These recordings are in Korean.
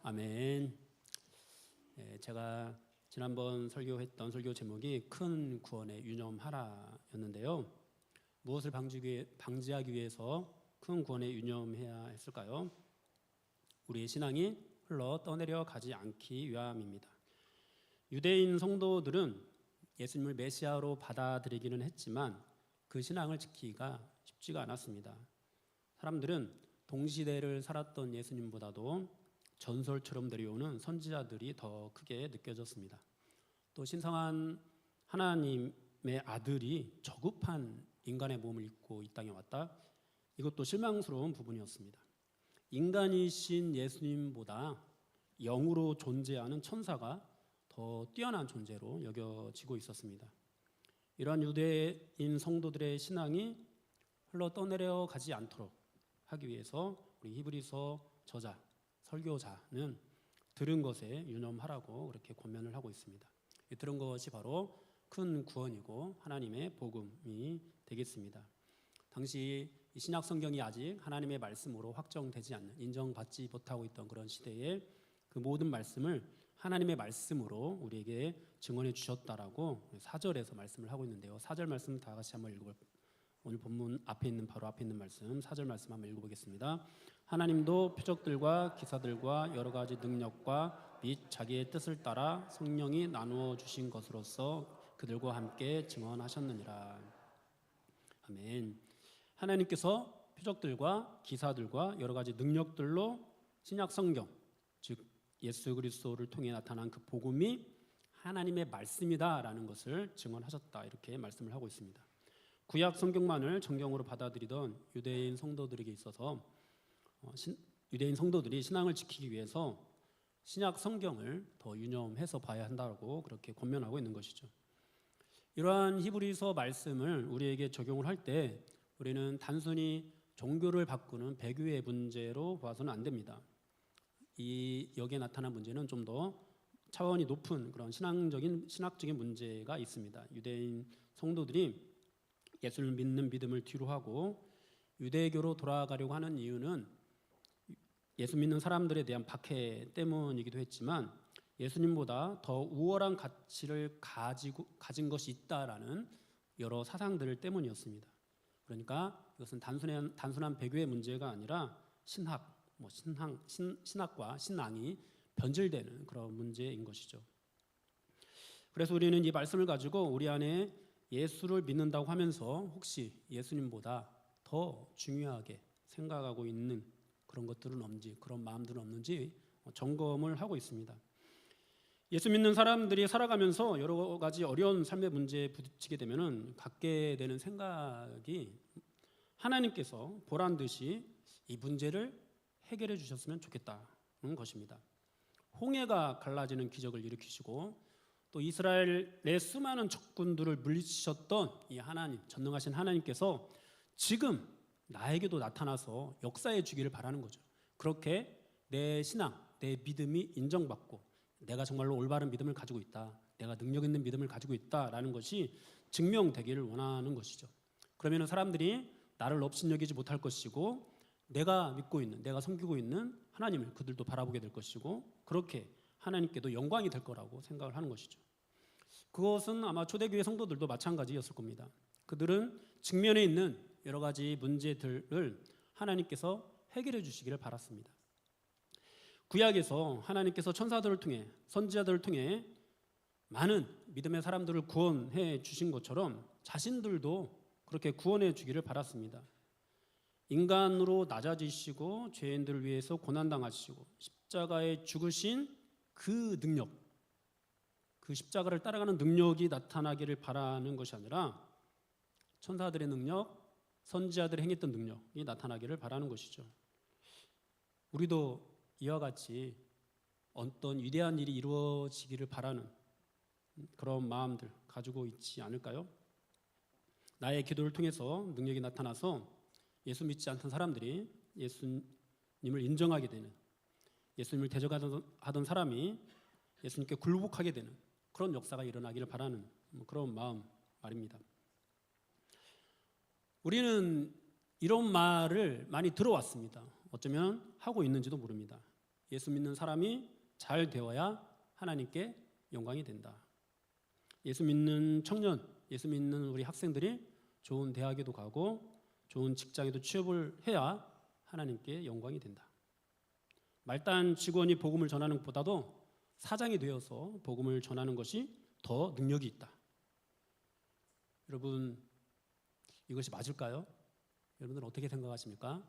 아멘. 제가 지난번 설교했던 설교 제목이 큰 구원의 유념하라였는데요. 무엇을 방지하기 위해서 큰 구원에 유념해야 했을까요? 우리의 신앙이 흘러 떠내려 가지 않기 위함입니다. 유대인 성도들은 예수님을 메시아로 받아들이기는 했지만 그 신앙을 지키기가 쉽지가 않았습니다. 사람들은 동시대를 살았던 예수님보다도 전설처럼 내려오는 선지자들이 더 크게 느껴졌습니다. 또 신성한 하나님의 아들이 저급한 인간의 몸을 입고 이 땅에 왔다. 이것도 실망스러운 부분이었습니다. 인간이신 예수님보다 영으로 존재하는 천사가 더 뛰어난 존재로 여겨지고 있었습니다. 이러한 유대인 성도들의 신앙이 흘러 떠내려 가지 않도록 하기 위해서 우리 히브리서 저자 설교자는 들은 것에 유념하라고 그렇게 권면을 하고 있습니다. 들은 것이 바로 큰 구원이고 하나님의 복음이 되겠습니다. 당시 이 신약 성경이 아직 하나님의 말씀으로 확정되지 않는, 인정받지 못하고 있던 그런 시대에 그 모든 말씀을 하나님의 말씀으로 우리에게 증언해 주셨다라고 4절에서 말씀을 하고 있는데요. 4절 말씀 다 같이 한번 읽어볼까요? 오늘 본문 앞에 있는 바로 앞에 있는 말씀 4절 말씀 한번 읽어보겠습니다. 하나님도 표적들과 기사들과 여러 가지 능력과 및 자기의 뜻을 따라 성령이 나누어 주신 것으로서 그들과 함께 증언하셨느니라. 아멘. 하나님께서 표적들과 기사들과 여러 가지 능력들로 신약 성경, 즉 예수 그리스도를 통해 나타난 그 복음이 하나님의 말씀이다라는 것을 증언하셨다, 이렇게 말씀을 하고 있습니다. 구약 성경만을 정경으로 받아들이던 유대인 성도들에게 있어서 유대인 성도들이 신앙을 지키기 위해서 신약 성경을 더 유념해서 봐야 한다고 그렇게 권면하고 있는 것이죠. 이러한 히브리서 말씀을 우리에게 적용을 할 때 우리는 단순히 종교를 바꾸는 배교의 문제로 봐서는 안 됩니다. 여기에 나타난 문제는 좀 더 차원이 높은 그런 신학적인 문제가 있습니다. 유대인 성도들이 예수를 믿는 믿음을 뒤로 하고 유대교로 돌아가려고 하는 이유는 예수 믿는 사람들에 대한 박해 때문이기도 했지만 예수님보다 더 우월한 가치를 가진 것이 있다라는 여러 사상들 때문이었습니다. 그러니까 이것은 단순한 배교의 문제가 아니라 신학과 신앙이 변질되는 그런 문제인 것이죠. 그래서 우리는 이 말씀을 가지고 우리 안에 예수를 믿는다고 하면서 혹시 예수님보다 더 중요하게 생각하고 있는 그런 것들은 없는지, 그런 마음들은 없는지 점검을 하고 있습니다. 예수 믿는 사람들이 살아가면서 여러 가지 어려운 삶의 문제에 부딪히게 되면은 갖게 되는 생각이 하나님께서 보란 듯이 이 문제를 해결해 주셨으면 좋겠다는 것입니다. 홍해가 갈라지는 기적을 일으키시고 또 이스라엘의 수많은 적군들을 물리치셨던 이 하나님, 전능하신 하나님께서 지금 나에게도 나타나서 역사해 주기를 바라는 거죠. 그렇게 내 신앙, 내 믿음이 인정받고 내가 정말로 올바른 믿음을 가지고 있다, 내가 능력 있는 믿음을 가지고 있다라는 것이 증명되기를 원하는 것이죠. 그러면 사람들이 나를 업신여기지 못할 것이고 내가 믿고 있는, 내가 섬기고 있는 하나님을 그들도 바라보게 될 것이고 그렇게 하나님께도 영광이 될 거라고 생각을 하는 것이죠. 그것은 아마 초대교회 성도들도 마찬가지였을 겁니다. 그들은 직면에 있는 여러 가지 문제들을 하나님께서 해결해 주시기를 바랐습니다. 구약에서 하나님께서 천사들을 통해, 선지자들을 통해 많은 믿음의 사람들을 구원해 주신 것처럼 자신들도 그렇게 구원해 주기를 바랐습니다. 인간으로 낮아지시고 죄인들을 위해서 고난당하시고 십자가에 죽으신 그 능력, 그 십자가를 따라가는 능력이 나타나기를 바라는 것이 아니라 천사들의 능력, 선지자들이 행했던 능력이 나타나기를 바라는 것이죠. 우리도 이와 같이 어떤 위대한 일이 이루어지기를 바라는 그런 마음들 가지고 있지 않을까요? 나의 기도를 통해서 능력이 나타나서 예수 믿지 않던 사람들이 예수님을 인정하게 되는, 예수님을 대적하던 사람이 예수님께 굴복하게 되는 그런 역사가 일어나기를 바라는 그런 마음 말입니다. 우리는 이런 말을 많이 들어왔습니다. 어쩌면 하고 있는지도 모릅니다. 예수 믿는 사람이 잘 되어야 하나님께 영광이 된다. 예수 믿는 청년, 예수 믿는 우리 학생들이 좋은 대학에도 가고 좋은 직장에도 취업을 해야 하나님께 영광이 된다. 말단 직원이 복음을 전하는 것보다도 사장이 되어서 복음을 전하는 것이 더 능력이 있다. 여러분, 이것이 맞을까요? 여러분들은 어떻게 생각하십니까?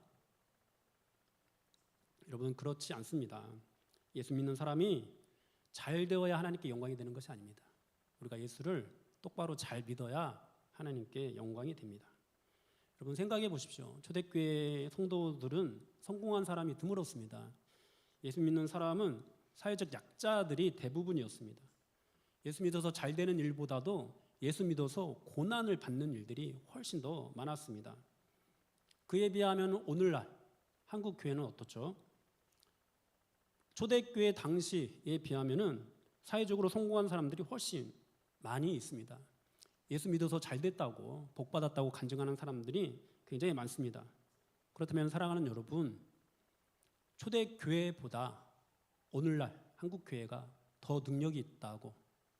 여러분, 그렇지 않습니다. 예수 믿는 사람이 잘 되어야 하나님께 영광이 되는 것이 아닙니다. 우리가 예수를 똑바로 잘 믿어야 하나님께 영광이 됩니다. 여러분, 생각해 보십시오. 초대교회 성도들은 성공한 사람이 드물었습니다. 예수 믿는 사람은 사회적 약자들이 대부분이었습니다. 예수 믿어서 잘 되는 일보다도 예수 믿어서 고난을 받는 일들이 훨씬 더 많았습니다. 그에 비하면 오늘날 한국 교회는 어떻죠? 초대교회 당시에 비하면은 사회적으로 성공한 사람들이 훨씬 많이 있습니다. 예수 믿어서 잘 됐다고 복 받았다고 간증하는 사람들이 굉장히 많습니다. 그렇다면 사랑하는 여러분, 초대교회보다 오늘날 한국 교회가 더 능력이 있다고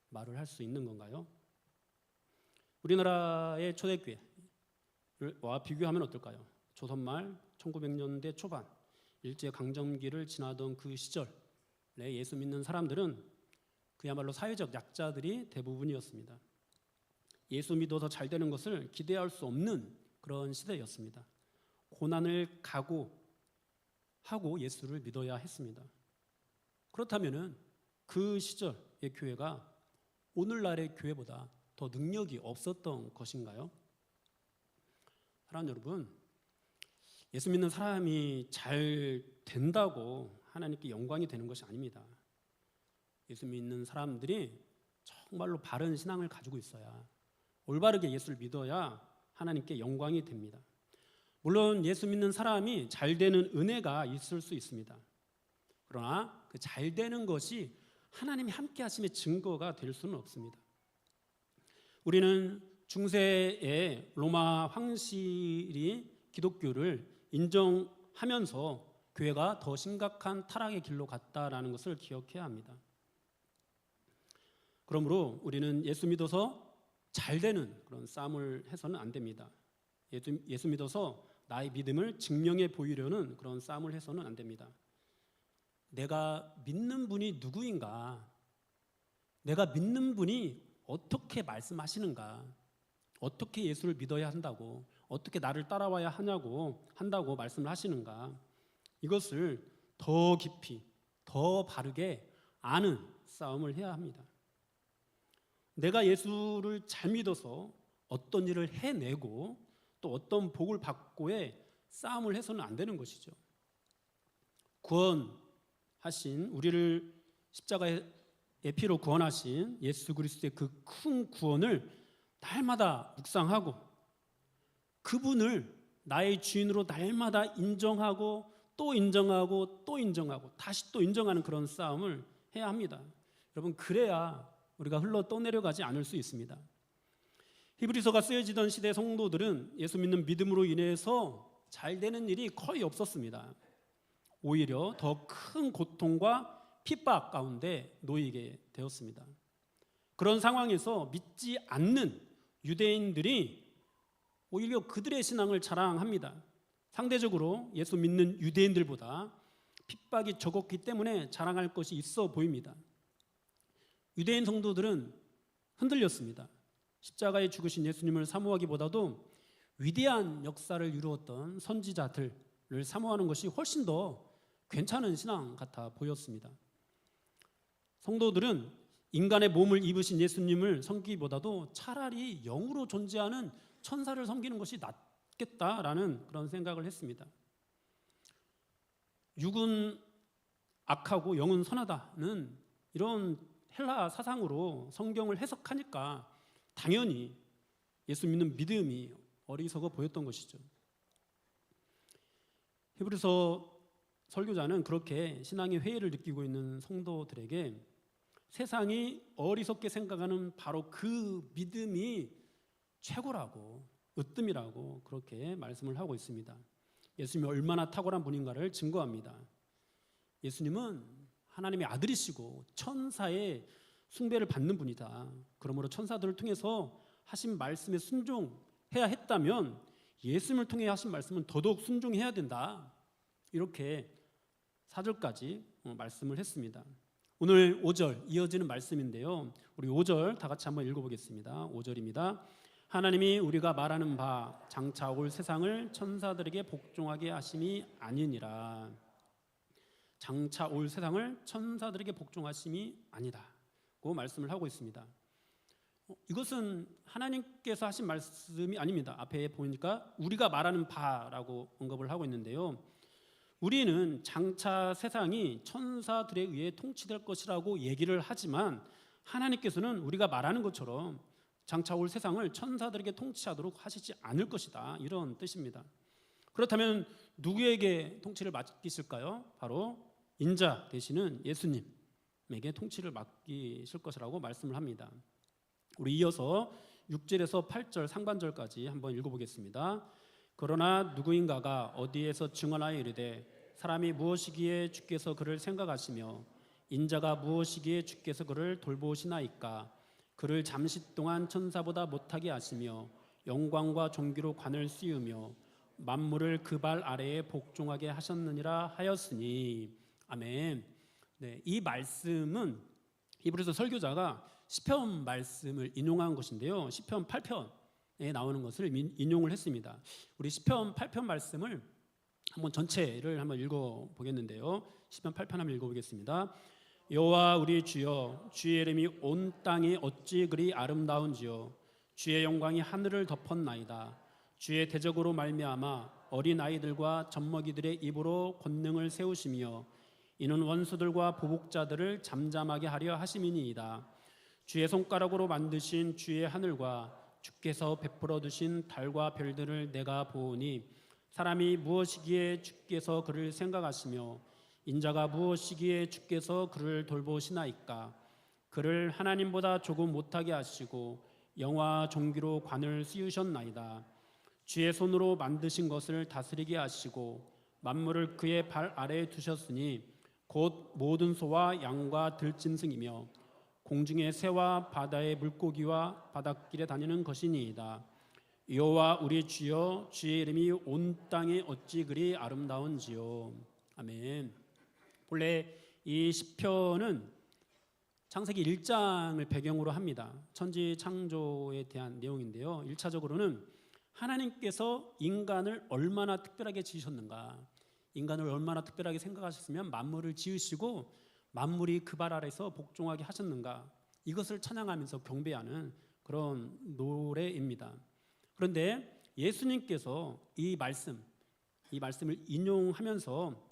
말을 할 수 있는 건가요? 우리나라의 초대교회와 비교하면 어떨까요? 조선말 1900년대 초반 일제강점기를 지나던 그 시절에 예수 믿는 사람들은 그야말로 사회적 약자들이 대부분이었습니다. 예수 믿어서 잘 되는 것을 기대할 수 없는 그런 시대였습니다. 고난을 각오하고 예수를 믿어야 했습니다. 그렇다면 그 시절의 교회가 오늘날의 교회보다 더 능력이 없었던 것인가요? 사랑하는 여러분, 예수 믿는 사람이 잘 된다고 하나님께 영광이 되는 것이 아닙니다. 예수 믿는 사람들이 정말로 바른 신앙을 가지고 있어야, 올바르게 예수를 믿어야 하나님께 영광이 됩니다. 물론 예수 믿는 사람이 잘 되는 은혜가 있을 수 있습니다. 그러나 그 잘 되는 것이 하나님이 함께 하심의 증거가 될 수는 없습니다. 우리는 중세의 로마 황실이 기독교를 인정하면서 교회가 더 심각한 타락의 길로 갔다라는 것을 기억해야 합니다. 그러므로 우리는 예수 믿어서 잘 되는 그런 싸움을 해서는 안 됩니다. 예수 믿어서 나의 믿음을 증명해 보이려는 그런 싸움을 해서는 안 됩니다. 내가 믿는 분이 누구인가? 내가 믿는 분이 어떻게 말씀하시는가? 어떻게 예수를 믿어야 한다고? 어떻게 나를 따라와야 한다고 말씀을 하시는가? 이것을 더 깊이, 더 바르게 아는 싸움을 해야 합니다. 내가 예수를 잘 믿어서 어떤 일을 해내고 또 어떤 복을 받고의 싸움을 해서는 안 되는 것이죠. 구원하신 우리를 십자가의 피로 구원하신 예수 그리스도의 그 큰 구원을 날마다 묵상하고 그분을 나의 주인으로 날마다 인정하고 또 인정하고 또 인정하고 다시 또 인정하는 그런 싸움을 해야 합니다. 여러분, 그래야 우리가 흘러 떠내려가지 않을 수 있습니다. 히브리서가 쓰여지던 시대 성도들은 예수 믿는 믿음으로 인해서 잘 되는 일이 거의 없었습니다. 오히려 더 큰 고통과 핍박 가운데 놓이게 되었습니다. 그런 상황에서 믿지 않는 유대인들이 오히려 그들의 신앙을 자랑합니다. 상대적으로 예수 믿는 유대인들보다 핍박이 적었기 때문에 자랑할 것이 있어 보입니다. 유대인 성도들은 흔들렸습니다. 십자가에 죽으신 예수님을 사모하기보다도 위대한 역사를 이루었던 선지자들을 사모하는 것이 훨씬 더 괜찮은 신앙 같아 보였습니다. 성도들은 인간의 몸을 입으신 예수님을 섬기기보다도 차라리 영으로 존재하는 천사를 섬기는 것이 낫겠다라는 그런 생각을 했습니다. 육은 악하고 영은 선하다는 이런 헬라 사상으로 성경을 해석하니까 당연히 예수 믿는 믿음이 어리석어 보였던 것이죠. 히브리서 설교자는 그렇게 신앙의 회의를 느끼고 있는 성도들에게 세상이 어리석게 생각하는 바로 그 믿음이 최고라고, 으뜸이라고 그렇게 말씀을 하고 있습니다. 예수님이 얼마나 탁월한 분인가를 증거합니다. 예수님은 하나님의 아들이시고 천사의 숭배를 받는 분이다. 그러므로 천사들을 통해서 하신 말씀에 순종해야 했다면 예수님을 통해 하신 말씀은 더더욱 순종해야 된다. 이렇게 4절까지 말씀을 했습니다. 오늘 5절 이어지는 말씀인데요. 우리 5절 다 같이 한번 읽어보겠습니다. 5절입니다. 하나님이 우리가 말하는 바 장차 올 세상을 천사들에게 복종하게 하심이 아니니라. 장차 올 세상을 천사들에게 복종하심이 아니다고 말씀을 하고 있습니다. 이것은 하나님께서 하신 말씀이 아닙니다. 앞에 보니까 우리가 말하는 바라고 언급을 하고 있는데요. 우리는 장차 세상이 천사들에 의해 통치될 것이라고 얘기를 하지만 하나님께서는 우리가 말하는 것처럼 장차 올 세상을 천사들에게 통치하도록 하시지 않을 것이다. 이런 뜻입니다. 그렇다면 누구에게 통치를 맡기실까요? 바로 인자 되시는 예수님에게 통치를 맡기실 것이라고 말씀을 합니다. 우리 이어서 6절에서 8절 상반절까지 한번 읽어보겠습니다. 그러나 누구인가가 어디에서 증언하여 이르되 사람이 무엇이기에 주께서 그를 생각하시며 인자가 무엇이기에 주께서 그를 돌보시나이까. 그를 잠시 동안 천사보다 못하게 하시며 영광과 존귀로 관을 씌우며 만물을 그 발 아래에 복종하게 하셨느니라 하였으니. 아멘. 네, 이 말씀은 히브리서 설교자가 시편 말씀을 인용한 것인데요. 시편 8편에 나오는 것을 인용을 했습니다. 우리 시편 8편 말씀을 한번 전체를 한번 읽어보겠는데요. 시편 8편 한번 읽어보겠습니다. 여호와 우리 주여, 주의 이름이 온 땅이 어찌 그리 아름다운지요. 주의 영광이 하늘을 덮었나이다. 주의 대적으로 말미암아 어린 아이들과 젖먹이들의 입으로 권능을 세우시며 이는 원수들과 보복자들을 잠잠하게 하려 하심이니이다. 주의 손가락으로 만드신 주의 하늘과 주께서 베풀어 두신 달과 별들을 내가 보오니 사람이 무엇이기에 주께서 그를 생각하시며 인자가 무엇이기에 주께서 그를 돌보시나이까. 그를 하나님보다 조금 못하게 하시고 영화 존귀로 관을 씌우셨나이다. 주의 손으로 만드신 것을 다스리게 하시고 만물을 그의 발 아래에 두셨으니 곧 모든 소와 양과 들짐승이며 공중의 새와 바다의 물고기와 바닷길에 다니는 것이니이다. 여호와 우리 주여, 주의 이름이 온 땅에 어찌 그리 아름다운지요. 아멘. 본래 이 시편은 창세기 1장을 배경으로 합니다. 천지 창조에 대한 내용인데요. 1차적으로는 하나님께서 인간을 얼마나 특별하게 지으셨는가, 인간을 얼마나 특별하게 생각하셨으면 만물을 지으시고 만물이 그 발 아래서 복종하게 하셨는가, 이것을 찬양하면서 경배하는 그런 노래입니다. 그런데 예수님께서 이 말씀을 인용하면서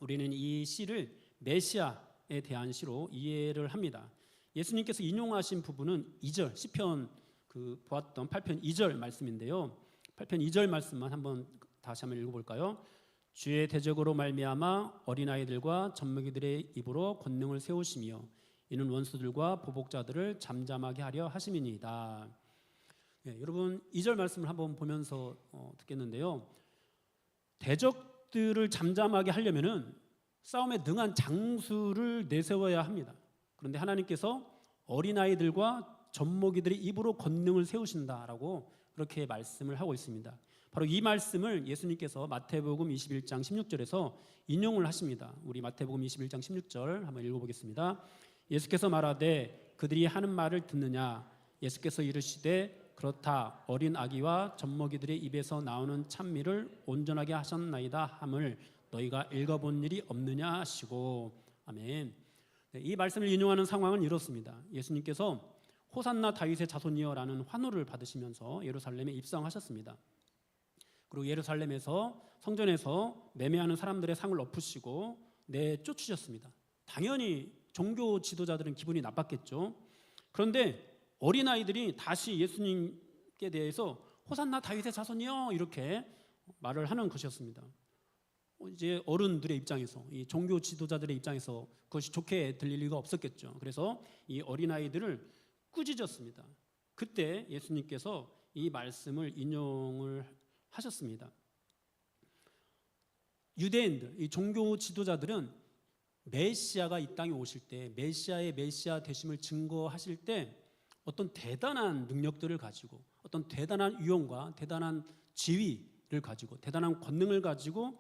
우리는 이 시를 메시아에 대한 시로 이해를 합니다. 예수님께서 인용하신 부분은 2절 시편 보았던 8편 2절 말씀인데요. 8편 2절 말씀만 다시 한번 읽어볼까요? 주의 대적으로 말미암아 어린아이들과 젖먹이들의 입으로 권능을 세우시며 이는 원수들과 보복자들을 잠잠하게 하려 하심이니이다. 네, 여러분 2절 말씀을 한번 보면서 듣겠는데요. 대적들을 잠잠하게 하려면은 싸움에 능한 장수를 내세워야 합니다. 그런데 하나님께서 어린아이들과 젖먹이들의 입으로 권능을 세우신다라고 그렇게 말씀을 하고 있습니다. 바로 이 말씀을 예수님께서 마태복음 21장 16절에서 인용을 하십니다. 우리 마태복음 21장 16절 한번 읽어보겠습니다. 예수께서 말하되 그들이 하는 말을 듣느냐. 예수께서 이르시되 그렇다. 어린 아기와 젖먹이들의 입에서 나오는 찬미를 온전하게 하셨나이다 함을 너희가 읽어본 일이 없느냐 하시고. 아멘. 네, 이 말씀을 인용하는 상황은 이렇습니다. 예수님께서 호산나 다윗의 자손이여라는 환호를 받으시면서 예루살렘에 입성하셨습니다. 그리고 예루살렘에서 성전에서 매매하는 사람들의 상을 엎으시고 내쫓으셨습니다. 당연히 종교 지도자들은 기분이 나빴겠죠. 그런데 어린아이들이 다시 예수님께 대해서 호산나 다윗의 자손이여 이렇게 말을 하는 것이었습니다. 이제 어른들의 입장에서, 이 종교 지도자들의 입장에서 그것이 좋게 들릴 리가 없었겠죠. 그래서 이 어린아이들을 꾸짖었습니다. 그때 예수님께서 이 말씀을 인용을 하셨습니다. 유대인들, 이 종교 지도자들은 메시아가 이 땅에 오실 때, 메시아의 메시아 되심을 증거하실 때 어떤 대단한 능력들을 가지고, 어떤 대단한 위엄과 대단한 지위를 가지고, 대단한 권능을 가지고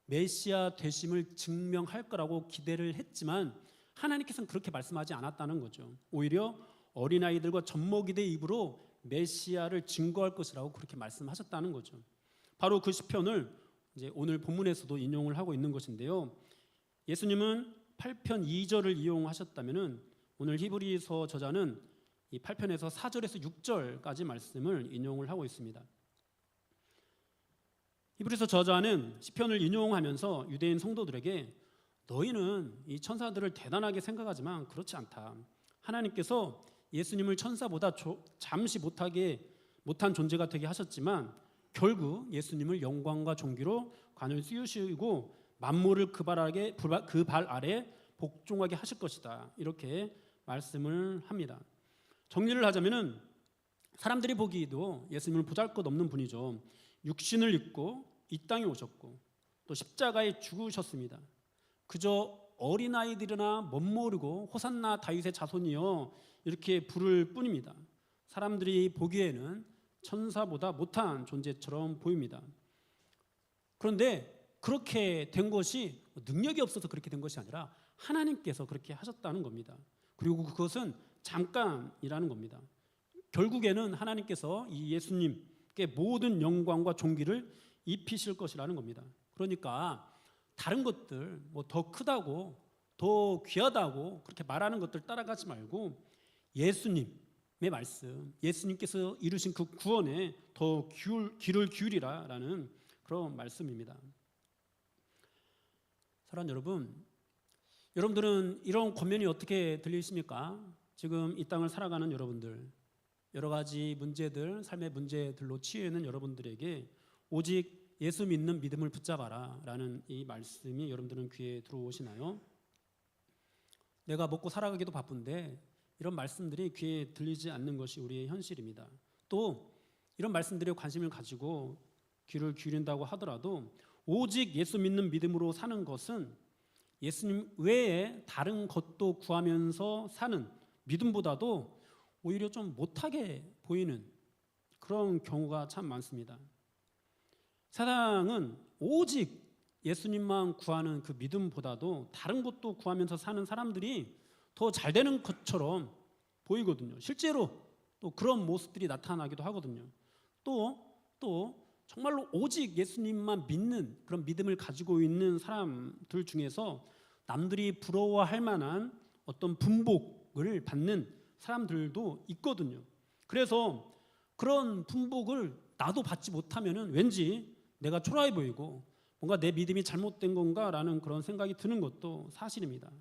메시아 되심을 증명할 거라고 기대를 했지만 하나님께서는 그렇게 말씀하지 않았다는 거죠. 오히려 어린아이들과 젖먹이들 입으로 메시아를 증거할 것이라고 그렇게 말씀하셨다는 거죠. 바로 그 시편을 이제 오늘 본문에서도 인용을 하고 있는 것인데요. 예수님은 8편 2절을 이용하셨다면은 오늘 히브리서 저자는 이 8편에서 4절에서 6절까지 말씀을 인용을 하고 있습니다. 히브리서 저자는 시편을 인용하면서 유대인 성도들에게 너희는 이 천사들을 대단하게 생각하지만 그렇지 않다. 하나님께서 예수님을 천사보다 잠시 못한 존재가 되게 하셨지만 결국 예수님을 영광과 존귀로 관을 씌우시고 만물을 그 발 아래 복종하게 하실 것이다. 이렇게 말씀을 합니다. 정리를 하자면은 사람들이 보기에도 예수님은 보잘것없는 분이죠. 육신을 입고 이 땅에 오셨고 또 십자가에 죽으셨습니다. 그저 어린아이들이나 멋모르고 호산나 다윗의 자손이여 이렇게 부를 뿐입니다. 사람들이 보기에는 천사보다 못한 존재처럼 보입니다. 그런데 그렇게 된 것이 능력이 없어서 그렇게 된 것이 아니라 하나님께서 그렇게 하셨다는 겁니다. 그리고 그것은 잠깐이라는 겁니다. 결국에는 하나님께서 이 예수님께 모든 영광과 존귀를 입히실 것이라는 겁니다. 그러니까 다른 것들 더 크다고 더 귀하다고 그렇게 말하는 것들 따라가지 말고 예수님의 말씀, 예수님께서 이루신 그 구원에 더 귀를 기울이라라는 그런 말씀입니다. 사랑하는 여러분, 여러분들은 이런 권면이 어떻게 들리십니까? 지금 이 땅을 살아가는 여러분들, 여러 가지 문제들, 삶의 문제들로 치여 있는 여러분들에게 오직 예수 믿는 믿음을 붙잡아라 라는 이 말씀이 여러분들은 귀에 들어오시나요? 내가 먹고 살아가기도 바쁜데 이런 말씀들이 귀에 들리지 않는 것이 우리의 현실입니다. 또 이런 말씀들에 관심을 가지고 귀를 기울인다고 하더라도 오직 예수 믿는 믿음으로 사는 것은 예수님 외에 다른 것도 구하면서 사는 믿음보다도 오히려 좀 못하게 보이는 그런 경우가 참 많습니다. 사랑은 오직 예수님만 구하는 그 믿음보다도 다른 것도 구하면서 사는 사람들이 더 잘 되는 것처럼 보이거든요. 실제로 또 그런 모습들이 나타나기도 하거든요. 또 정말로 오직 예수님만 믿는 그런 믿음을 가지고 있는 사람들 중에서 남들이 부러워할 만한 어떤 분복을 받는 사람들도 있거든요. 그래서 그런 분복을 나도 받지 못하면은 왠지 내가 초라해 보이고 뭔가 내 믿음이 잘못된 건가라는 그런 생각이 드는 것도 사실입니다.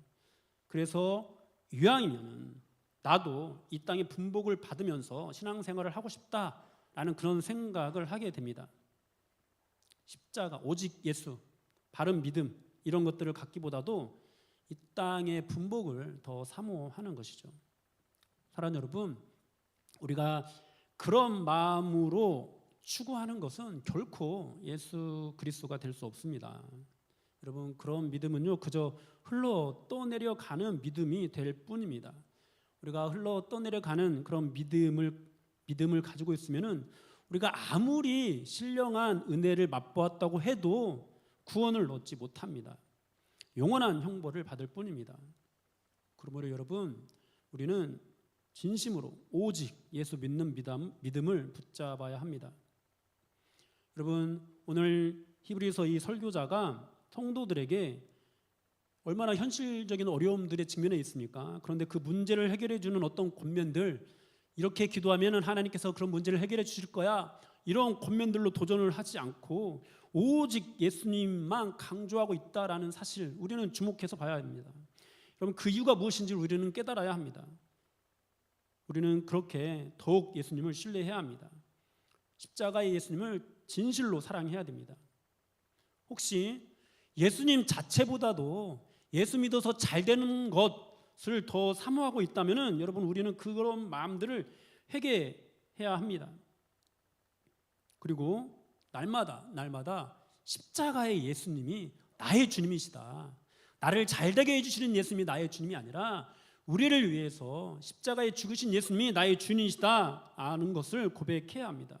그래서 이왕이면은 나도 이 땅에 분복을 받으면서 신앙생활을 하고 싶다라는 그런 생각을 하게 됩니다. 십자가, 오직 예수, 바른 믿음 이런 것들을 갖기보다도 이 땅의 분복을 더 사모하는 것이죠. 사랑하는 여러분, 우리가 그런 마음으로 추구하는 것은 결코 예수 그리스도가 될 수 없습니다. 여러분, 그런 믿음은요 그저 흘러 떠내려가는 믿음이 될 뿐입니다. 우리가 흘러 떠내려가는 그런 믿음을 가지고 있으면은 우리가 아무리 신령한 은혜를 맛보았다고 해도 구원을 얻지 못합니다. 영원한 형벌을 받을 뿐입니다. 그러므로 여러분, 우리는 진심으로 오직 예수 믿는 믿음을 붙잡아야 합니다. 여러분, 오늘 히브리서 이 설교자가 성도들에게 얼마나 현실적인 어려움들에 직면해 있습니까? 그런데 그 문제를 해결해 주는 어떤 권면들, 이렇게 기도하면 하나님께서 그런 문제를 해결해 주실 거야, 이런 권면들로 도전을 하지 않고 오직 예수님만 강조하고 있다라는 사실, 우리는 주목해서 봐야 합니다. 여러분, 그 이유가 무엇인지 우리는 깨달아야 합니다. 우리는 그렇게 더욱 예수님을 신뢰해야 합니다. 십자가의 예수님을 진실로 사랑해야 됩니다. 혹시 예수님 자체보다도 예수 믿어서 잘 되는 것을 더 사모하고 있다면 여러분, 우리는 그런 마음들을 회개해야 합니다. 그리고 날마다 십자가의 예수님이 나의 주님이시다, 나를 잘되게 해주시는 예수님이 나의 주님이 아니라 우리를 위해서 십자가에 죽으신 예수님이 나의 주님이시다 하는 것을 고백해야 합니다.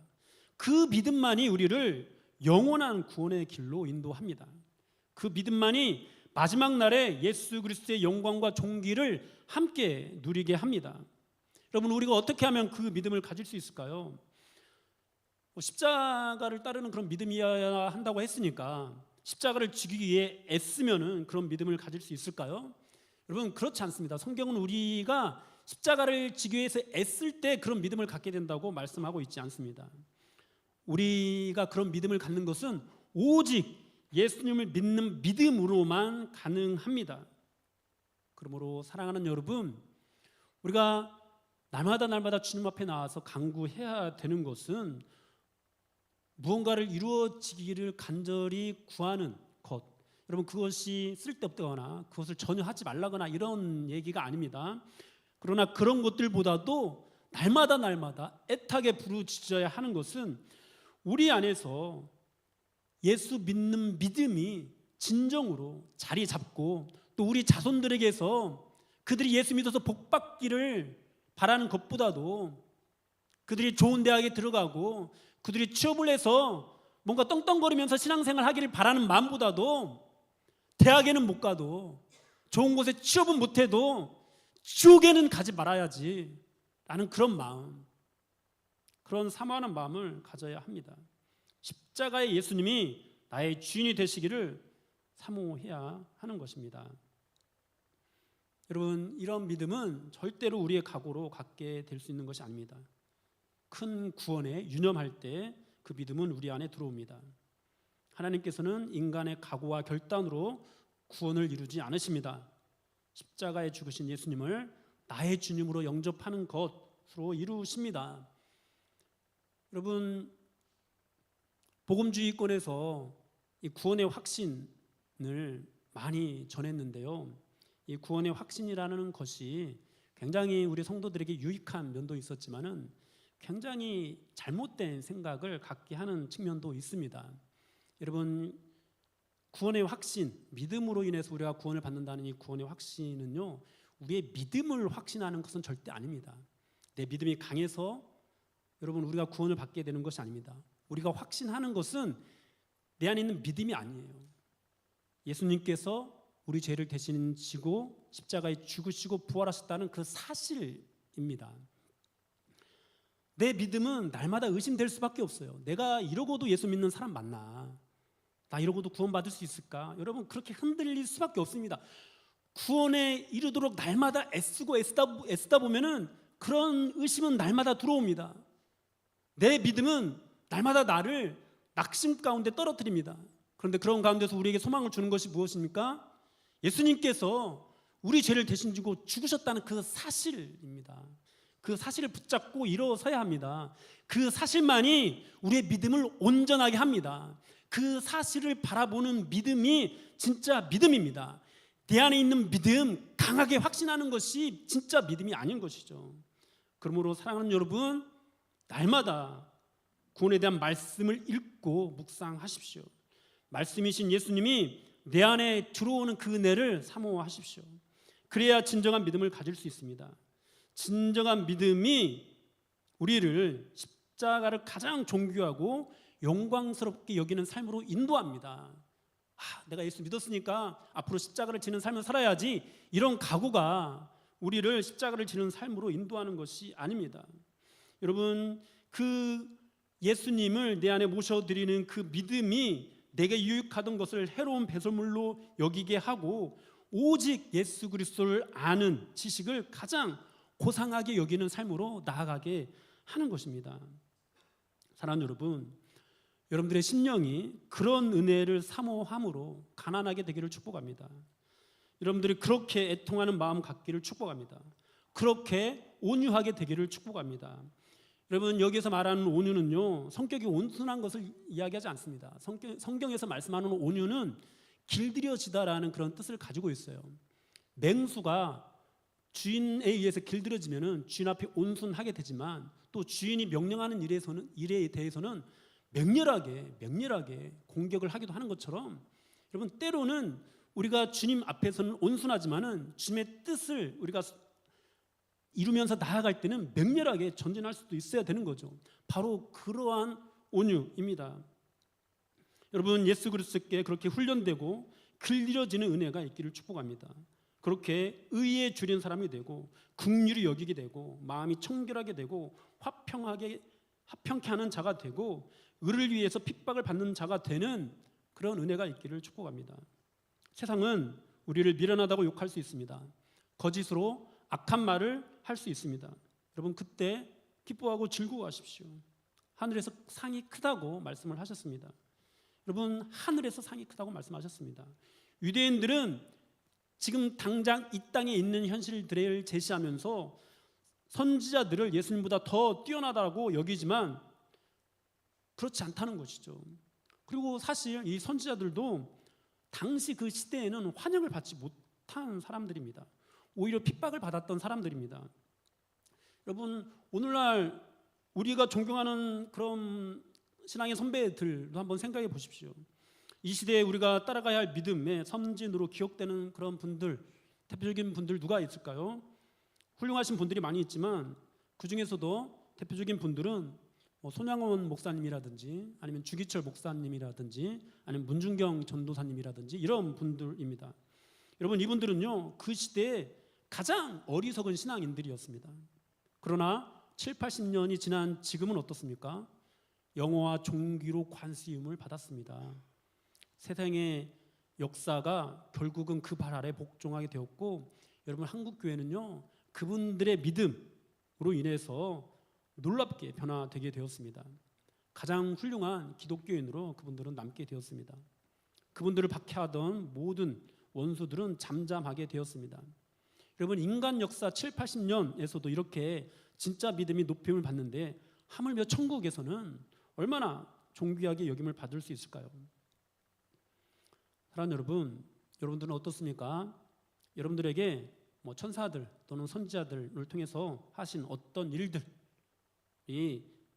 그 믿음만이 우리를 영원한 구원의 길로 인도합니다. 그 믿음만이 마지막 날에 예수 그리스도의 영광과 존귀를 함께 누리게 합니다. 여러분, 우리가 어떻게 하면 그 믿음을 가질 수 있을까요? 십자가를 따르는 그런 믿음이어야 한다고 했으니까 십자가를 지기 위해 애쓰면은 그런 믿음을 가질 수 있을까요? 여러분, 그렇지 않습니다. 성경은 우리가 십자가를 지기 위해서 애쓸 때 그런 믿음을 갖게 된다고 말씀하고 있지 않습니다. 우리가 그런 믿음을 갖는 것은 오직 예수님을 믿는 믿음으로만 가능합니다. 그러므로 사랑하는 여러분, 우리가 날마다 주님 앞에 나와서 간구해야 되는 것은 무언가를 이루어지기를 간절히 구하는 것. 여러분, 그것이 쓸데없다거나 그것을 전혀 하지 말라거나 이런 얘기가 아닙니다. 그러나 그런 것들보다도 날마다 애타게 부르짖어야 하는 것은 우리 안에서 예수 믿는 믿음이 진정으로 자리 잡고 또 우리 자손들에게서 그들이 예수 믿어서 복 받기를 바라는 것보다도 그들이 좋은 대학에 들어가고 그들이 취업을 해서 뭔가 떵떵거리면서 신앙생활 하기를 바라는 마음보다도 대학에는 못 가도 좋은 곳에 취업은 못해도 지옥에는 가지 말아야지 라는 그런 마음, 그런 사모하는 마음을 가져야 합니다. 십자가의 예수님이 나의 주인이 되시기를 사모해야 하는 것입니다. 여러분, 이런 믿음은 절대로 우리의 각오로 갖게 될 수 있는 것이 아닙니다. 큰 구원에 유념할 때 그 믿음은 우리 안에 들어옵니다. 하나님께서는 인간의 각오와 결단으로 구원을 이루지 않으십니다. 십자가에 죽으신 예수님을 나의 주님으로 영접하는 것으로 이루십니다. 여러분, 복음주의권에서 이 구원의 확신을 많이 전했는데요, 이 구원의 확신이라는 것이 굉장히 우리 성도들에게 유익한 면도 있었지만은 굉장히 잘못된 생각을 갖게 하는 측면도 있습니다. 여러분, 구원의 확신, 믿음으로 인해서 우리가 구원을 받는다는 이 구원의 확신은요, 우리의 믿음을 확신하는 것은 절대 아닙니다. 내 믿음이 강해서 여러분 우리가 구원을 받게 되는 것이 아닙니다. 우리가 확신하는 것은 내 안에 있는 믿음이 아니에요. 예수님께서 우리 죄를 대신 지고 십자가에 죽으시고 부활하셨다는 그 사실입니다. 내 믿음은 날마다 의심될 수밖에 없어요. 내가 이러고도 예수 믿는 사람 맞나? 나 이러고도 구원받을 수 있을까? 여러분, 그렇게 흔들릴 수밖에 없습니다. 구원에 이르도록 날마다 애쓰다 보면은 그런 의심은 날마다 들어옵니다. 내 믿음은 날마다 나를 낙심 가운데 떨어뜨립니다. 그런데 그런 가운데서 우리에게 소망을 주는 것이 무엇입니까? 예수님께서 우리 죄를 대신 지고 죽으셨다는 그 사실입니다. 그 사실을 붙잡고 일어서야 합니다. 그 사실만이 우리의 믿음을 온전하게 합니다. 그 사실을 바라보는 믿음이 진짜 믿음입니다. 내 안에 있는 믿음, 강하게 확신하는 것이 진짜 믿음이 아닌 것이죠. 그러므로 사랑하는 여러분, 날마다 구원에 대한 말씀을 읽고 묵상하십시오. 말씀이신 예수님이 내 안에 들어오는 그 은혜를 사모하십시오. 그래야 진정한 믿음을 가질 수 있습니다. 진정한 믿음이 우리를 십자가를 가장 존귀하고 영광스럽게 여기는 삶으로 인도합니다. 내가 예수 믿었으니까 앞으로 십자가를 지는 삶을 살아야지, 이런 각오가 우리를 십자가를 지는 삶으로 인도하는 것이 아닙니다. 여러분, 그 예수님을 내 안에 모셔드리는 그 믿음이 내게 유익하던 것을 해로운 배설물로 여기게 하고 오직 예수 그리스도를 아는 지식을 가장 고상하게 여기는 삶으로 나아가게 하는 것입니다. 사랑하는 여러분, 여러분들의 심령이 그런 은혜를 사모함으로 가난하게 되기를 축복합니다. 여러분들이 그렇게 애통하는 마음 갖기를 축복합니다. 그렇게 온유하게 되기를 축복합니다. 여러분, 여기서 말하는 온유는요, 성격이 온순한 것을 이야기하지 않습니다. 성경에서 말씀하는 온유는 길들여지다라는 그런 뜻을 가지고 있어요. 맹수가 주인에 의해서 길들여지면은 주인 앞에 온순하게 되지만 또 주인이 명령하는 일에 대해서는 맹렬하게 공격을 하기도 하는 것처럼, 여러분, 때로는 우리가 주님 앞에서는 온순하지만은 주님의 뜻을 우리가 이루면서 나아갈 때는 맹렬하게 전진할 수도 있어야 되는 거죠. 바로 그러한 온유입니다. 여러분, 예수 그리스도께 그렇게 훈련되고 길들여지는 은혜가 있기를 축복합니다. 그렇게 의에 주린 사람이 되고 긍휼히 여기게 되고 마음이 청결하게 되고 화평케 하는 자가 되고 의를 위해서 핍박을 받는 자가 되는 그런 은혜가 있기를 축복합니다. 세상은 우리를 미련하다고 욕할 수 있습니다. 거짓으로 악한 말을 할 수 있습니다. 여러분, 그때 기뻐하고 즐거워하십시오. 하늘에서 상이 크다고 말씀을 하셨습니다. 여러분, 하늘에서 상이 크다고 말씀하셨습니다. 유대인들은 지금 당장 이 땅에 있는 현실들을 제시하면서 선지자들을 예수님보다 더 뛰어나다고 여기지만 그렇지 않다는 것이죠. 그리고 사실 이 선지자들도 당시 그 시대에는 환영을 받지 못한 사람들입니다. 오히려 핍박을 받았던 사람들입니다. 여러분, 오늘날 우리가 존경하는 그런 신앙의 선배들도 한번 생각해 보십시오. 이 시대에 우리가 따라가야 할 믿음의 선진으로 기억되는 그런 분들, 대표적인 분들 누가 있을까요? 훌륭하신 분들이 많이 있지만 그 중에서도 대표적인 분들은 손양원 목사님이라든지 아니면 주기철 목사님이라든지 아니면 문중경 전도사님이라든지 이런 분들입니다. 여러분, 이분들은요 그 시대에 가장 어리석은 신앙인들이었습니다. 그러나 7, 80년이 지난 지금은 어떻습니까? 영어와 종기로 관수임을 받았습니다. 세상의 역사가 결국은 그 발 아래 복종하게 되었고, 여러분, 한국 교회는요 그분들의 믿음으로 인해서 놀랍게 변화되게 되었습니다. 가장 훌륭한 기독교인으로 그분들은 남게 되었습니다. 그분들을 박해하던 모든 원수들은 잠잠하게 되었습니다. 여러분, 인간 역사 7, 80년에서도 이렇게 진짜 믿음이 높임을 받는데 하물며 천국에서는 얼마나 존귀하게 여김을 받을 수 있을까요? 사랑하는 여러분, 여러분들은 어떻습니까? 여러분들에게 천사들 또는 선지자들을 통해서 하신 어떤 일들이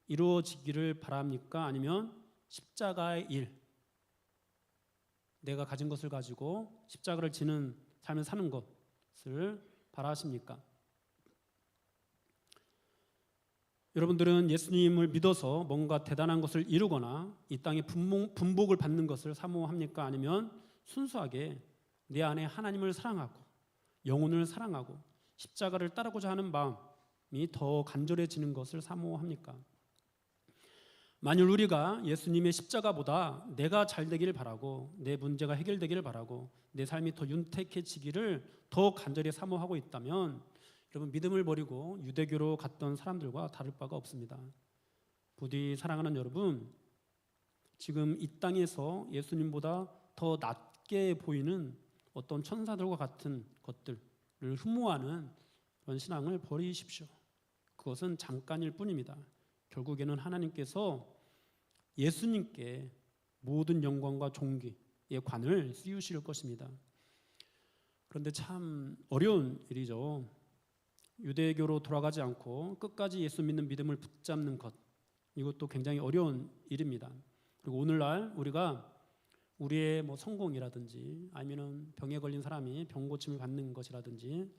이루어지기를 바랍니까? 아니면 십자가의 일, 내가 가진 것을 가지고 십자가를 지는 삶을 사는 것을 바라십니까? 여러분들은 예수님을 믿어서 뭔가 대단한 것을 이루거나 이 땅에 분복을 받는 것을 사모합니까? 아니면 순수하게 내 안에 하나님을 사랑하고 영혼을 사랑하고 십자가를 따르고자 하는 마음이 더 간절해지는 것을 사모합니까? 만일 우리가 예수님의 십자가보다 내가 잘 되기를 바라고 내 문제가 해결되기를 바라고 내 삶이 더 윤택해지기를 더 간절히 사모하고 있다면 여러분, 믿음을 버리고 유대교로 갔던 사람들과 다를 바가 없습니다. 부디 사랑하는 여러분, 지금 이 땅에서 예수님보다 더 낮게 보이는 어떤 천사들과 같은 것들을 흠모하는 그런 신앙을 버리십시오. 그것은 잠깐일 뿐입니다. 결국에는 하나님께서 예수님께 모든 영광과 존귀의 관을 씌우실 것입니다. 그런데 참 어려운 일이죠. 유대교로 돌아가지 않고 끝까지 예수 믿는 믿음을 붙잡는 것, 이것도 굉장히 어려운 일입니다. 그리고 오늘날 우리가 우리의 성공이라든지 아니면 병에 걸린 사람이 병 고침을 받는 것이라든지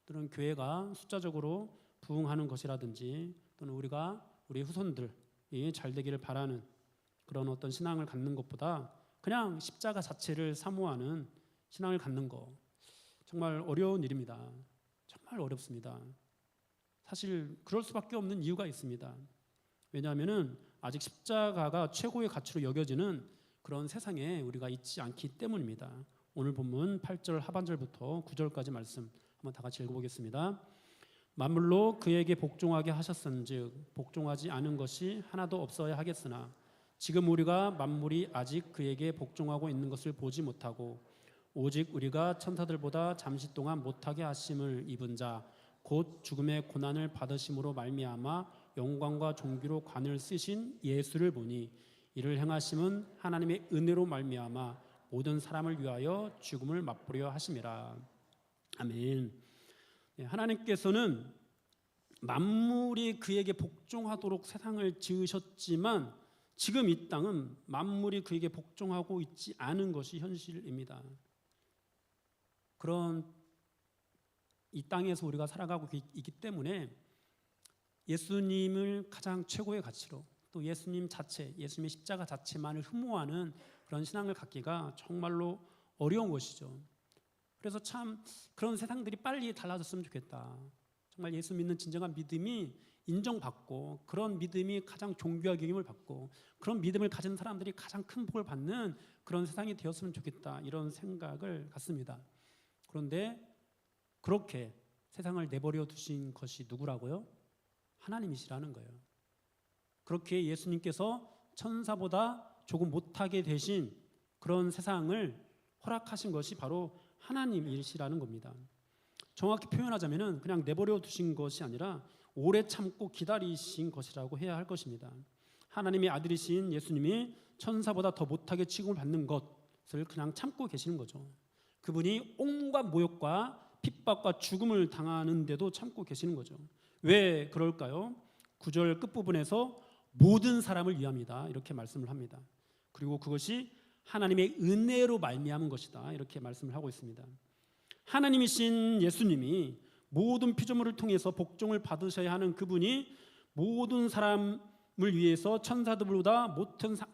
또는 교회가 숫자적으로 부흥하는 것이라든지 또는 우리가 우리 후손들이 잘 되기를 바라는 그런 어떤 신앙을 갖는 것보다 그냥 십자가 자체를 사모하는 신앙을 갖는 것, 정말 어려운 일입니다. 정말 어렵습니다. 사실 그럴 수밖에 없는 이유가 있습니다. 왜냐하면 아직 십자가가 최고의 가치로 여겨지는 그런 세상에 우리가 있지 않기 때문입니다. 오늘 본문 8절 하반절부터 9절까지 말씀 한번 다 같이 읽어보겠습니다. 만물로 그에게 복종하게 하셨은즉 복종하지 않은 것이 하나도 없어야 하겠으나 지금 우리가 만물이 아직 그에게 복종하고 있는 것을 보지 못하고 오직 우리가 천사들보다 잠시 동안 못하게 하심을 입은 자 곧 죽음의 고난을 받으심으로 말미암아 영광과 존귀로 관을 쓰신 예수를 보니 이를 행하심은 하나님의 은혜로 말미암아 모든 사람을 위하여 죽음을 맛보려 하심이라. 아멘. 하나님께서는 만물이 그에게 복종하도록 세상을 지으셨지만 지금 이 땅은 만물이 그에게 복종하고 있지 않은 것이 현실입니다. 그런 이 땅에서 우리가 살아가고 있기 때문에 예수님을 가장 최고의 가치로, 또 예수님 자체, 예수님의 십자가 자체만을 흠모하는 그런 신앙을 갖기가 정말로 어려운 것이죠. 그래서 참 그런 세상들이 빨리 달라졌으면 좋겠다. 정말 예수 믿는 진정한 믿음이 인정받고, 그런 믿음이 가장 존귀하게 여김을 받고, 그런 믿음을 가진 사람들이 가장 큰 복을 받는 그런 세상이 되었으면 좋겠다, 이런 생각을 갖습니다. 그런데 그렇게 세상을 내버려 두신 것이 누구라고요? 하나님이시라는 거예요. 그렇게 예수님께서 천사보다 조금 못하게 되신 그런 세상을 허락하신 것이 바로 하나님이시라는 겁니다. 정확히 표현하자면 그냥 내버려 두신 것이 아니라 오래 참고 기다리신 것이라고 해야 할 것입니다. 하나님의 아들이신 예수님이 천사보다 더 못하게 취급을 받는 것을 그냥 참고 계시는 거죠. 그분이 온갖 모욕과 핍박과 죽음을 당하는데도 참고 계시는 거죠. 왜 그럴까요? 9절 끝부분에서 모든 사람을 위함이다, 이렇게 말씀을 합니다. 그리고 그것이 하나님의 은혜로 말미암은 것이다, 이렇게 말씀을 하고 있습니다. 하나님이신 예수님이 모든 피조물을 통해서 복종을 받으셔야 하는 그분이 모든 사람을 위해서 천사들보다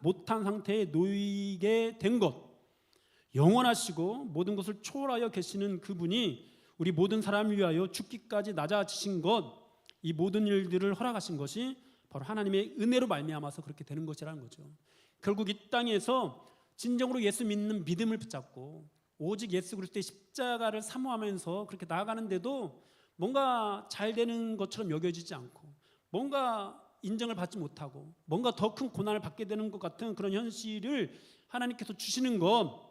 못한 상태에 놓이게 된 것, 영원하시고 모든 것을 초월하여 계시는 그분이 우리 모든 사람을 위하여 죽기까지 낮아지신 것, 이 모든 일들을 허락하신 것이 바로 하나님의 은혜로 말미암아서 그렇게 되는 것이라는 거죠. 결국 이 땅에서 진정으로 예수 믿는 믿음을 붙잡고 오직 예수 그리스도의 십자가를 사모하면서 그렇게 나아가는데도 뭔가 잘 되는 것처럼 여겨지지 않고, 뭔가 인정을 받지 못하고, 뭔가 더 큰 고난을 받게 되는 것 같은 그런 현실을 하나님께서 주시는 것,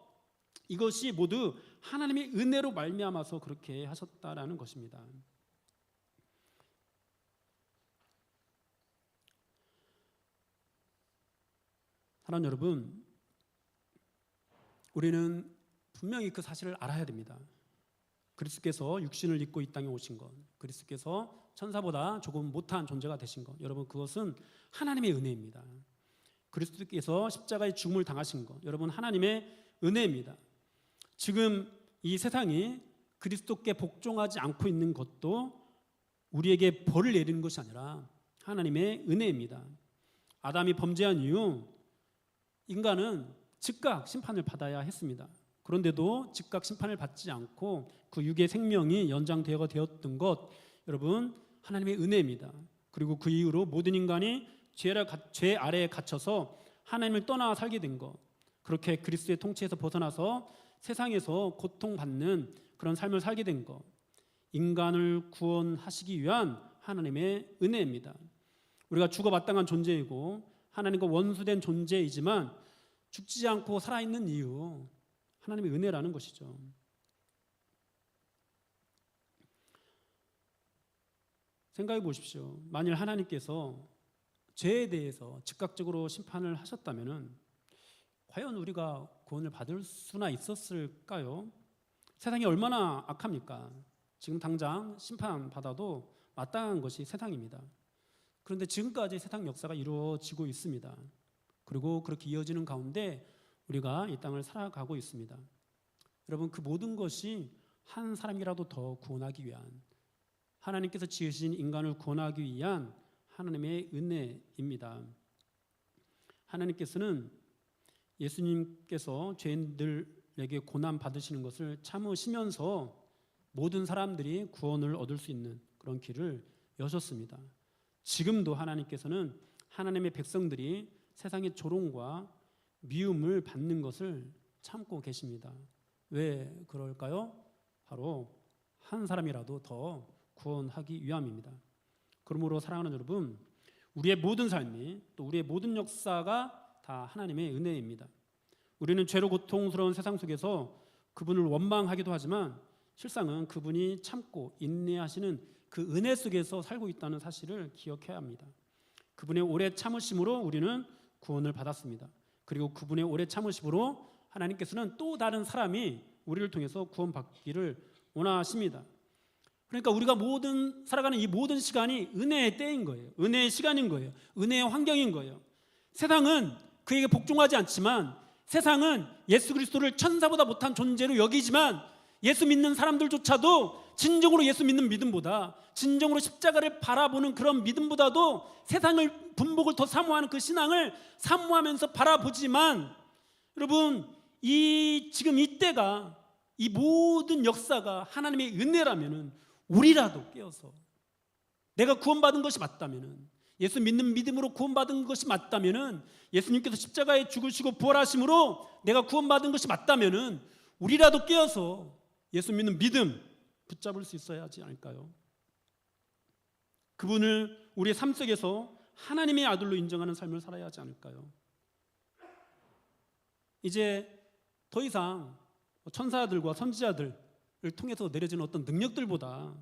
이것이 모두 하나님의 은혜로 말미암아서 그렇게 하셨다라는 것입니다. 사랑하는 여러분, 우리는 분명히 그 사실을 알아야 됩니다. 그리스도께서 육신을 입고 이 땅에 오신 것, 그리스도께서 천사보다 조금 못한 존재가 되신 것, 여러분 그것은 하나님의 은혜입니다. 그리스도께서 십자가의 죽음을 당하신 것, 여러분 하나님의 은혜입니다. 지금 이 세상이 그리스도께 복종하지 않고 있는 것도 우리에게 벌을 내리는 것이 아니라 하나님의 은혜입니다. 아담이 범죄한 이후 인간은 즉각 심판을 받아야 했습니다. 그런데도 즉각 심판을 받지 않고 그 육의 생명이 연장되어 되었던 것, 여러분 하나님의 은혜입니다. 그리고 그 이후로 모든 인간이 죄 아래에 갇혀서 하나님을 떠나 살게 된 것, 그렇게 그리스도의 통치에서 벗어나서 세상에서 고통받는 그런 삶을 살게 된 것, 인간을 구원하시기 위한 하나님의 은혜입니다. 우리가 죽어 마땅한 존재이고 하나님과 원수된 존재이지만 죽지 않고 살아있는 이유, 하나님의 은혜라는 것이죠. 생각해 보십시오. 만일 하나님께서 죄에 대해서 즉각적으로 심판을 하셨다면 과연 우리가 구원을 받을 수나 있었을까요? 세상이 얼마나 악합니까? 지금 당장 심판받아도 마땅한 것이 세상입니다. 그런데 지금까지 세상 역사가 이루어지고 있습니다. 그리고 그렇게 이어지는 가운데 우리가 이 땅을 살아가고 있습니다. 여러분, 그 모든 것이 한 사람이라도 더 구원하기 위한, 하나님께서 지으신 인간을 구원하기 위한 하나님의 은혜입니다. 하나님께서는 예수님께서 죄인들에게 고난 받으시는 것을 참으시면서 모든 사람들이 구원을 얻을 수 있는 그런 길을 여셨습니다. 지금도 하나님께서는 하나님의 백성들이 세상의 조롱과 미움을 받는 것을 참고 계십니다. 왜 그럴까요? 바로 한 사람이라도 더 구원하기 위함입니다. 그러므로 사랑하는 여러분, 우리의 모든 삶이, 또 우리의 모든 역사가 다 하나님의 은혜입니다. 우리는 죄로 고통스러운 세상 속에서 그분을 원망하기도 하지만 실상은 그분이 참고 인내하시는 그 은혜 속에서 살고 있다는 사실을 기억해야 합니다. 그분의 오래 참으심으로 우리는 구원을 받았습니다. 그리고 그분의 오래 참으심으로 하나님께서는 또 다른 사람이 우리를 통해서 구원받기를 원하십니다. 그러니까 우리가 살아가는 이 모든 시간이 은혜의 때인 거예요. 은혜의 시간인 거예요. 은혜의 환경인 거예요. 세상은 그에게 복종하지 않지만, 세상은 예수 그리스도를 천사보다 못한 존재로 여기지만, 예수 믿는 사람들조차도 진정으로 예수 믿는 믿음보다, 진정으로 십자가를 바라보는 그런 믿음보다도 세상을 분복을 더 사모하는 그 신앙을 사모하면서 바라보지만, 여러분, 지금 이때가, 이 모든 역사가 하나님의 은혜라면은 우리라도 깨어서, 내가 구원받은 것이 맞다면은, 예수 믿는 믿음으로 구원받은 것이 맞다면은, 예수님께서 십자가에 죽으시고 부활하심으로 내가 구원받은 것이 맞다면은 우리라도 깨어서 예수 믿는 믿음 붙잡을 수 있어야 하지 않을까요? 그분을 우리의 삶 속에서 하나님의 아들로 인정하는 삶을 살아야 하지 않을까요? 이제 더 이상 천사들과 선지자들을 통해서 내려지는 어떤 능력들보다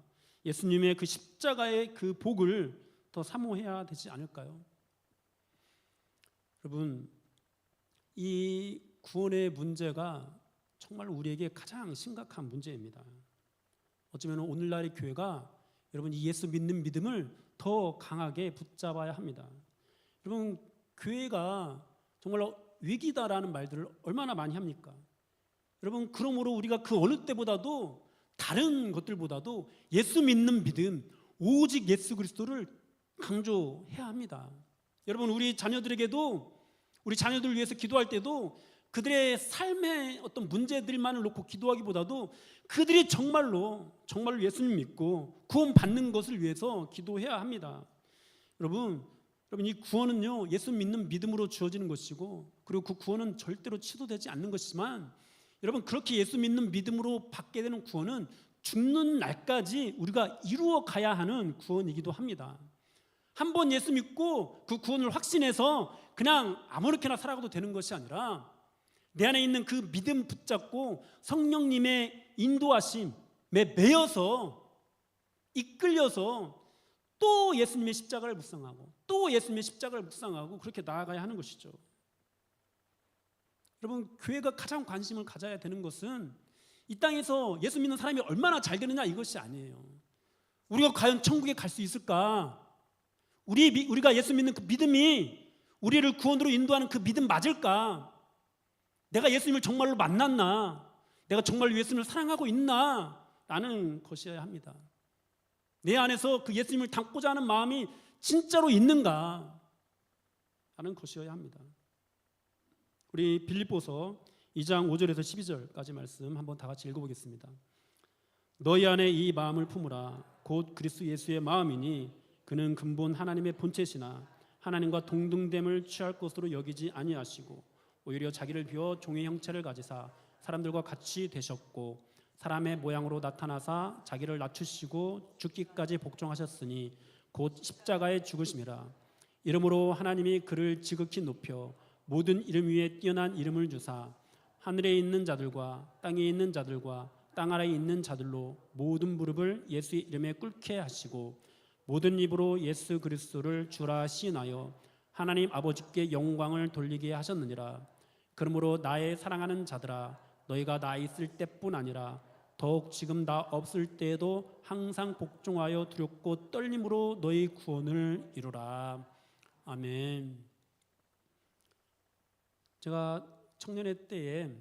예수님의 그 십자가의 그 복을 더 사모해야 되지 않을까요? 여러분, 이 구원의 문제가 정말 우리에게 가장 심각한 문제입니다. 어쩌면 오늘날의 교회가 여러분 이 예수 믿는 믿음을 더 강하게 붙잡아야 합니다. 여러분, 교회가 정말 위기다라는 말들을 얼마나 많이 합니까? 여러분, 그러므로 우리가 그 어느 때보다도, 다른 것들보다도 예수 믿는 믿음, 오직 예수 그리스도를 강조해야 합니다. 여러분, 우리 자녀들에게도, 우리 자녀들을 위해서 기도할 때도 그들의 삶의 어떤 문제들만을 놓고 기도하기보다도 그들이 정말로 예수님 믿고 구원 받는 것을 위해서 기도해야 합니다. 여러분, 이 구원은요, 예수 믿는 믿음으로 주어지는 것이고, 그리고 그 구원은 절대로 취소되지 않는 것이지만, 여러분, 그렇게 예수 믿는 믿음으로 받게 되는 구원은 죽는 날까지 우리가 이루어 가야 하는 구원이기도 합니다. 한 번 예수 믿고 그 구원을 확신해서 그냥 아무렇게나 살아가도 되는 것이 아니라, 내 안에 있는 그 믿음 붙잡고 성령님의 인도하심에 매여서, 이끌려서 또 예수님의 십자가를 묵상하고, 또 예수님의 십자가를 묵상하고, 그렇게 나아가야 하는 것이죠. 여러분, 교회가 가장 관심을 가져야 되는 것은 이 땅에서 예수 믿는 사람이 얼마나 잘 되느냐, 이것이 아니에요. 우리가 과연 천국에 갈 수 있을까? 우리가 예수 믿는 그 믿음이 우리를 구원으로 인도하는 그 믿음 맞을까? 내가 예수님을 정말로 만났나? 내가 정말로 예수님을 사랑하고 있나? 라는 것이어야 합니다. 내 안에서 그 예수님을 닮고자 하는 마음이 진짜로 있는가? 라는 것이어야 합니다. 우리 빌립보서 2장 5절에서 12절까지 말씀 한번 다 같이 읽어보겠습니다. 너희 안에 이 마음을 품으라. 곧 그리스도 예수의 마음이니 그는 근본 하나님의 본체시나 하나님과 동등됨을 취할 것으로 여기지 아니하시고 오히려 자기를 비워 종의 형체를 가지사 사람들과 같이 되셨고 사람의 모양으로 나타나사 자기를 낮추시고 죽기까지 복종하셨으니 곧 십자가에 죽으심이라. 이러므로 하나님이 그를 지극히 높여 모든 이름 위에 뛰어난 이름을 주사 하늘에 있는 자들과 땅에 있는 자들과 땅 아래에 있는 자들로 모든 무릎을 예수의 이름에 꿇게 하시고 모든 입으로 예수 그리스도를 주라 시인하여 하나님 아버지께 영광을 돌리게 하셨느니라. 그러므로 나의 사랑하는 자들아, 너희가 나 있을 때뿐 아니라 더욱 지금 나 없을 때에도 항상 복종하여 두렵고 떨림으로 너희 구원을 이루라. 아멘. 제가 청년의 때에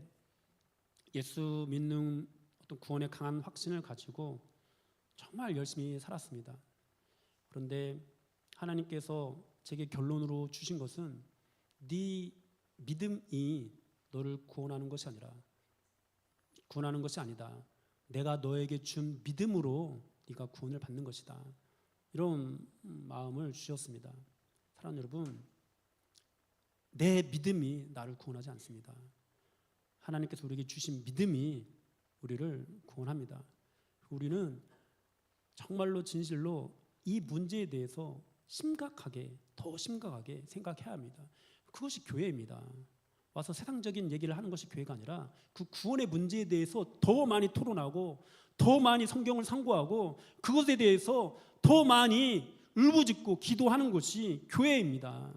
예수 믿는 어떤 구원의 강한 확신을 가지고 정말 열심히 살았습니다. 그런데 하나님께서 제게 결론으로 주신 것은 네 믿음이 너를 구원하는 것이 아니다. 내가 너에게 준 믿음으로 네가 구원을 받는 것이다. 이런 마음을 주셨습니다. 사랑하는 여러분, 내 믿음이 나를 구원하지 않습니다. 하나님께서 우리에게 주신 믿음이 우리를 구원합니다. 우리는 정말로 진실로 이 문제에 대해서 더 심각하게 생각해야 합니다. 그것이 교회입니다. 와서 세상적인 얘기를 하는 것이 교회가 아니라 그 구원의 문제에 대해서 더 많이 토론하고 더 많이 성경을 상고하고 그것에 대해서 더 많이 울부짖고 기도하는 것이 교회입니다.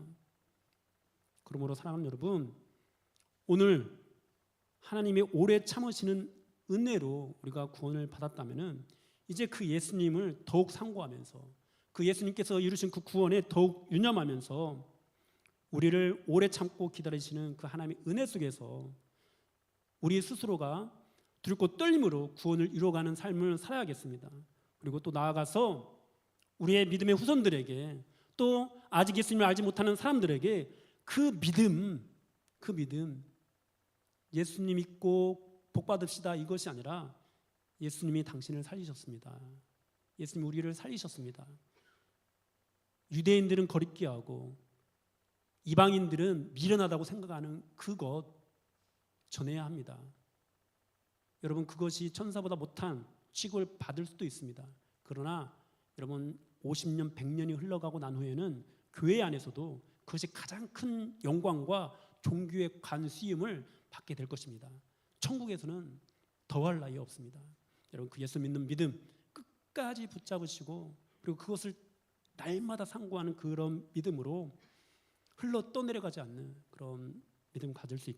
그러므로 사랑하는 여러분, 오늘 하나님의 오래 참으시는 은혜로 우리가 구원을 받았다면 이제 그 예수님을 더욱 상고하면서 그 예수님께서 이루신 그 구원에 더욱 유념하면서 우리를 오래 참고 기다리시는 그 하나님의 은혜 속에서 우리 스스로가 두렵고 떨림으로 구원을 이루어가는 삶을 살아야겠습니다. 그리고 또 나아가서 우리의 믿음의 후손들에게, 또 아직 예수님을 알지 못하는 사람들에게 그 믿음, 예수님 믿고 복 받읍시다, 이것이 아니라 예수님이 당신을 살리셨습니다. 예수님이 우리를 살리셨습니다. 유대인들은 거리끼 하고 이방인들은 미련하다고 생각하는 그것 전해야 합니다. 여러분, 그것이 천사보다 못한 취급을 받을 수도 있습니다. 그러나 여러분, 50년, 100년이 흘러가고 난 후에는 교회 안에서도 그것이 가장 큰 영광과 종교의 관수임을 받게 될 것입니다. 천국에서는 더할 나위 없습니다. 여러분, 그 예수 믿는 믿음 끝까지 붙잡으시고, 그리고 그것을 날마다 상고하는 그런 믿음으로 흘러 떠내려가지 않는 그런 믿음 가질 수 있게